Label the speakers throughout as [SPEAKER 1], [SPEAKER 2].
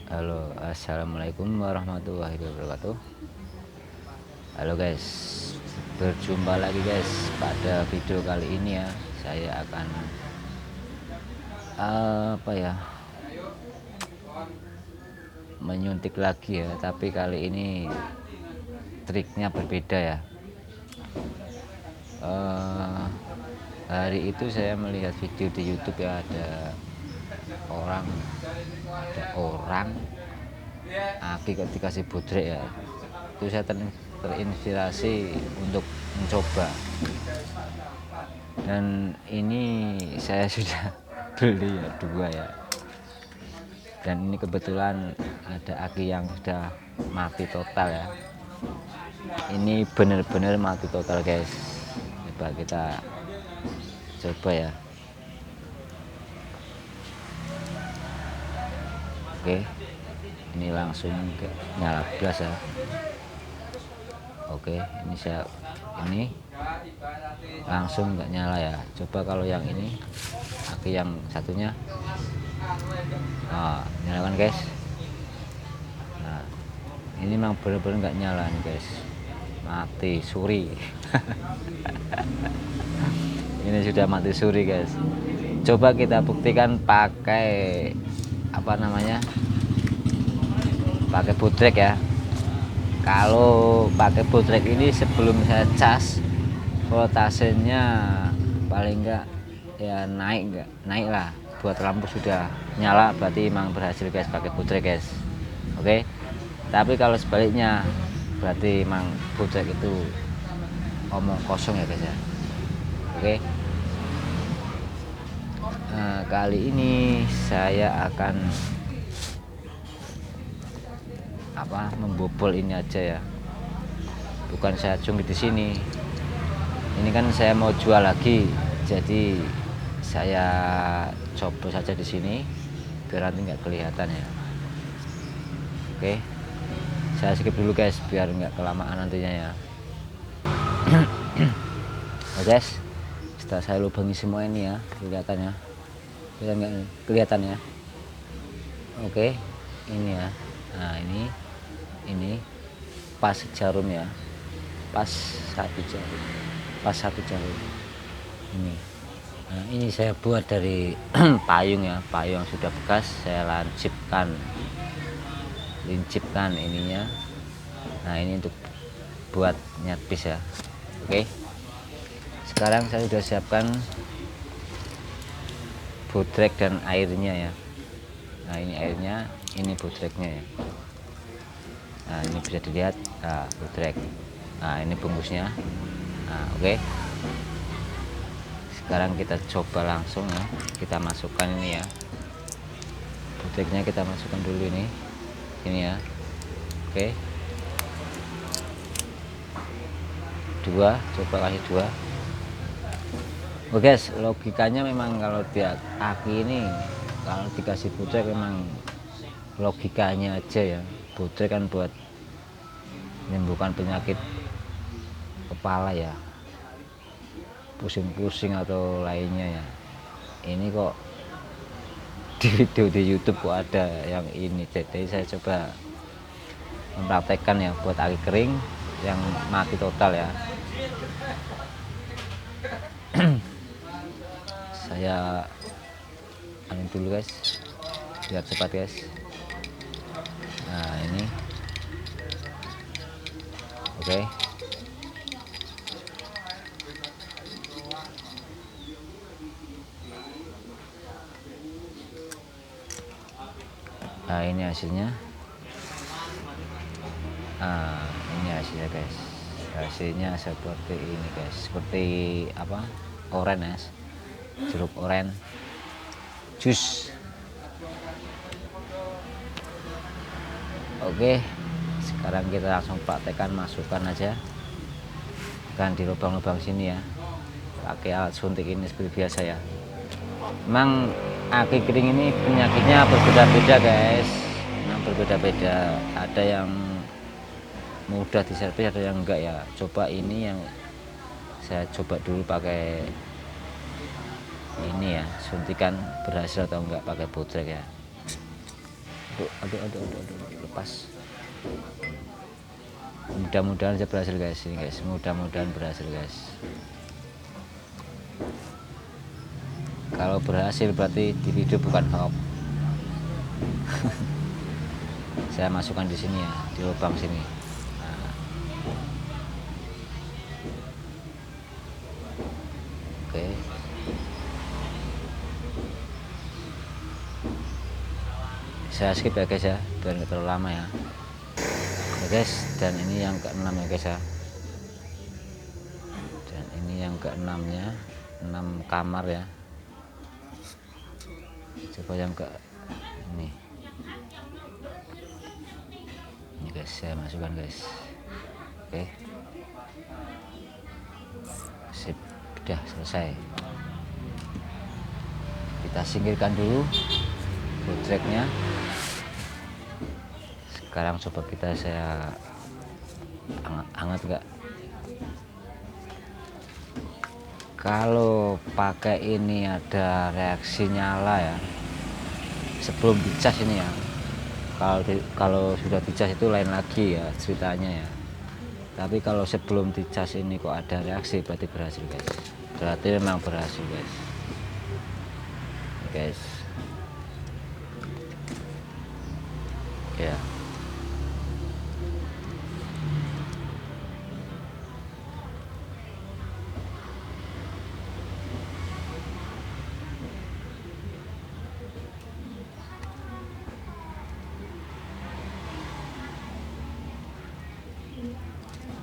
[SPEAKER 1] Halo, assalamualaikum warahmatullahi wabarakatuh. Halo guys, berjumpa lagi guys. Pada video kali ini ya, saya akan menyuntik lagi ya, tapi kali ini triknya berbeda ya. Hari itu saya melihat video di YouTube ya, ada orang dikasih budrek ya. Itu saya terinspirasi untuk mencoba, dan ini saya sudah beli ya, 2 ya, dan ini kebetulan ada aki yang sudah mati total ya. Ini benar-benar mati total guys. Coba kita coba ya. Oke, ini langsung nyala gas ya. Oke, ini langsung nggak nyala ya. Coba kalau yang ini, aki yang satunya, nyala kan guys. Nah, ini memang benar-benar nggak nyala nih guys, mati suri. Ini sudah mati suri guys. Coba kita buktikan pakai pakai budrek ya. Kalau pakai budrek ini sebelum saya cas, voltasenya paling enggak ya naik lah, buat lampu sudah nyala, berarti memang berhasil guys pakai budrek guys. Oke, tapi kalau sebaliknya berarti memang budrek itu omong kosong ya guys ya. Oke, kali ini saya akan membobol ini aja ya, bukan saya cungkit di sini. Ini kan saya mau jual lagi, jadi saya coblos saja di sini biar nanti nggak kelihatan ya. Oke, saya skip dulu guys biar nggak kelamaan nantinya ya. Nah guys, setelah saya lubangi semua ini ya, kelihatan nggak kelihatan ya. Oke, ini ya. Nah, ini pas jarum ya, pas satu jarum ini. Nah, ini saya buat dari payung ya, payung yang sudah bekas saya lincipkan ininya. Nah, ini untuk buat nyapis ya. Oke, sekarang saya sudah siapkan budrek dan airnya ya. Nah, ini airnya, ini budreknya ya. Nah, ini bisa dilihat budrek. Nah, ini bungkusnya. Nah, oke. Sekarang kita coba langsung ya, kita masukkan ini ya, budreknya kita masukkan dulu ini ya. Oke, 2, coba kasih 2. Oke guys, logikanya memang kalau dia aki ini, kalau dikasih budrek memang logikanya aja ya, budrek kan buat menyembuhkan penyakit kepala ya, pusing-pusing atau lainnya ya. Ini kok di video di YouTube kok ada yang ini, jadi saya coba mempraktekkan ya buat aki kering yang mati total ya. Saya dulu guys biar cepat guys. Nah, ini oke. Nah, ini hasilnya. Nah, ini hasilnya guys. Hasilnya seperti ini guys, seperti oren ya, jeruk oren jus. Oke, sekarang kita langsung praktekkan, masukkan aja kan di lubang-lubang sini ya, pakai alat suntik ini seperti biasa ya. Memang aki kering ini penyakitnya berbeda-beda guys, memang berbeda-beda, ada yang mudah diservis, ada yang enggak ya. Coba ini yang saya coba dulu pakai ini ya, suntikan berhasil atau enggak pakai budrek ya. aduh, lepas. Mudah-mudahan saya berhasil guys, ini guys, mudah-mudahan berhasil guys. Kalau berhasil berarti di video bukan hoax. Saya masukkan di sini ya, di lubang sini. Nah. Oke. Saya skip ya guys ya, biar nggak terlalu lama ya. Oke guys, dan ini yang ke-6 ya guys ya. Dan ini yang ke-6 nya, 6 kamar ya. Coba yang ke ini guys, saya masukkan guys. Oke, sip, udah selesai. Kita singkirkan dulu bootlegnya. Sekarang coba saya hangat enggak. Kalau pakai ini ada reaksi nyala ya sebelum dicas ini ya. Kalau sudah dicas itu lain lagi ya ceritanya ya. Tapi kalau sebelum dicas ini kok ada reaksi, berarti berhasil guys. Berarti memang berhasil guys. Guys. Ya.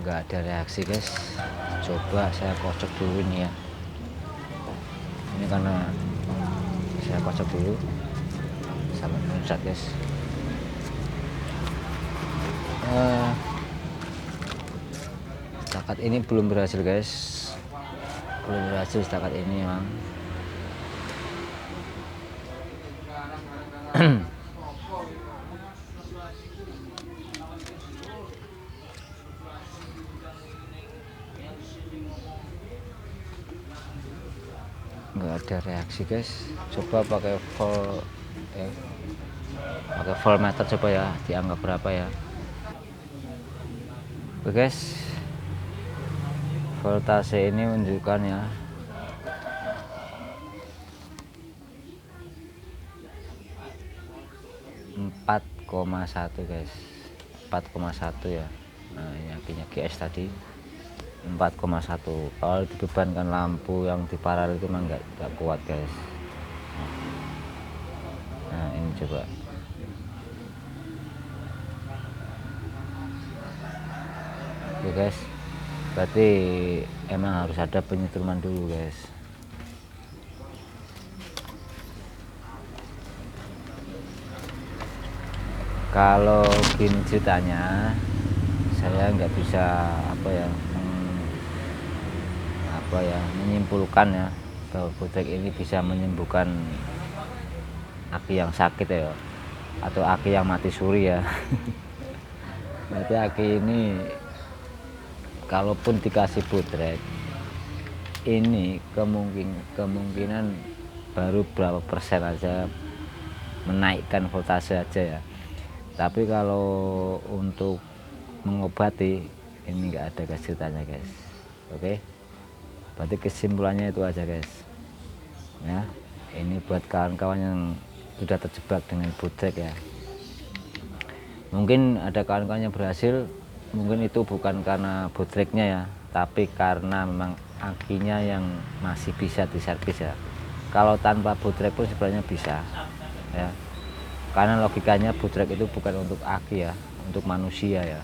[SPEAKER 1] Nggak ada reaksi guys. Coba saya kocok dulu ini ya. Ini karena saya kocok dulu sampai muncrat guys. Setakat ini belum berhasil guys, belum berhasil setakat ini memang. Nggak ada reaksi guys. Coba pakai volt ya, pakai voltmeter coba ya, dianggap berapa ya. Oke guys, voltase ini menunjukkan ya 4,1 guys, 4,1 ya. Nah ini akinya GS tadi 4,1. Kalau dibebankan lampu yang di paralel itu memang nggak kuat guys. Nah ini coba. Oke guys, berarti emang harus ada penyetruman dulu guys. Kalau gini ceritanya, saya nggak bisa menyimpulkan ya bahwa bootleg ini bisa menyembuhkan aki yang sakit ya, atau aki yang mati suri ya. Berarti aki ini kalaupun dikasih bootleg ini kemungkinan baru berapa persen aja menaikkan voltase aja ya. Tapi kalau untuk mengobati ini nggak ada guys ceritanya guys. Oke, berarti kesimpulannya itu aja guys ya. Ini buat kawan-kawan yang sudah terjebak dengan bootleg ya. Mungkin ada kawan-kawan yang berhasil, mungkin itu bukan karena bootlegnya ya, tapi karena memang akinya yang masih bisa diservis ya. Kalau tanpa bootleg pun sebenarnya bisa ya, karena logikanya bootleg itu bukan untuk aki ya, untuk manusia ya.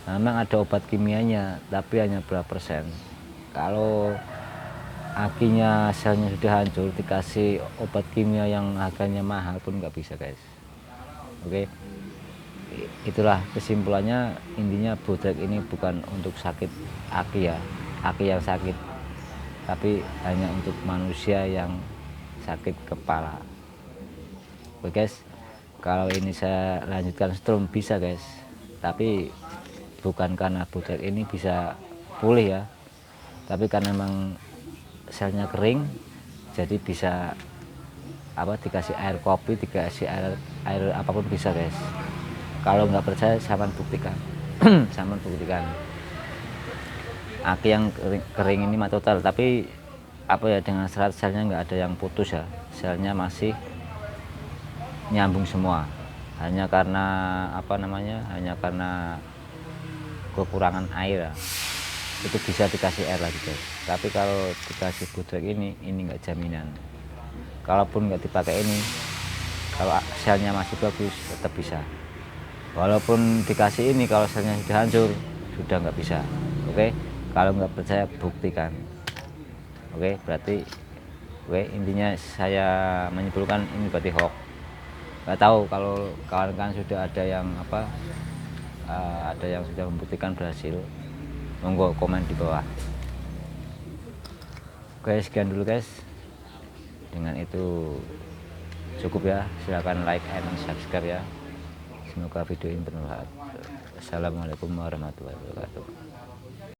[SPEAKER 1] Nah, memang ada obat kimianya, tapi hanya berapa persen. Kalau akinya selnya sudah hancur, dikasih obat kimia yang harganya mahal pun nggak bisa guys. Oke, itulah kesimpulannya. Intinya bootleg ini bukan untuk sakit aki ya, aki yang sakit, tapi hanya untuk manusia yang sakit kepala. Oke guys, kalau ini saya lanjutkan strum bisa guys, tapi bukan karena bootleg ini bisa pulih ya, tapi karena memang selnya kering, jadi bisa dikasih air kopi, dikasih air apapun bisa guys. Kalau nggak percaya sampean buktikan. Sampean buktikan aki yang kering ini mah total, tapi dengan serat selnya nggak ada yang putus ya, selnya masih nyambung semua, hanya karena hanya karena kekurangan air ya. Itu bisa dikasih air lagi guys. Tapi kalau dikasih Bootrek ini nggak jaminan. Kalaupun nggak dipakai ini, kalau selnya masih bagus tetap bisa. Walaupun dikasih ini, kalau selnya sudah hancur sudah nggak bisa. Oke, kalau nggak percaya buktikan. Oke, berarti intinya saya menyimpulkan ini berarti hoax. Nggak tahu kalau kawan-kawan sudah ada yang ada yang sudah membuktikan berhasil, monggo komen di bawah. Oke, sekian dulu guys. Dengan itu cukup ya, silahkan like and subscribe ya. Semoga video ini bermanfaat. Assalamualaikum warahmatullahi wabarakatuh.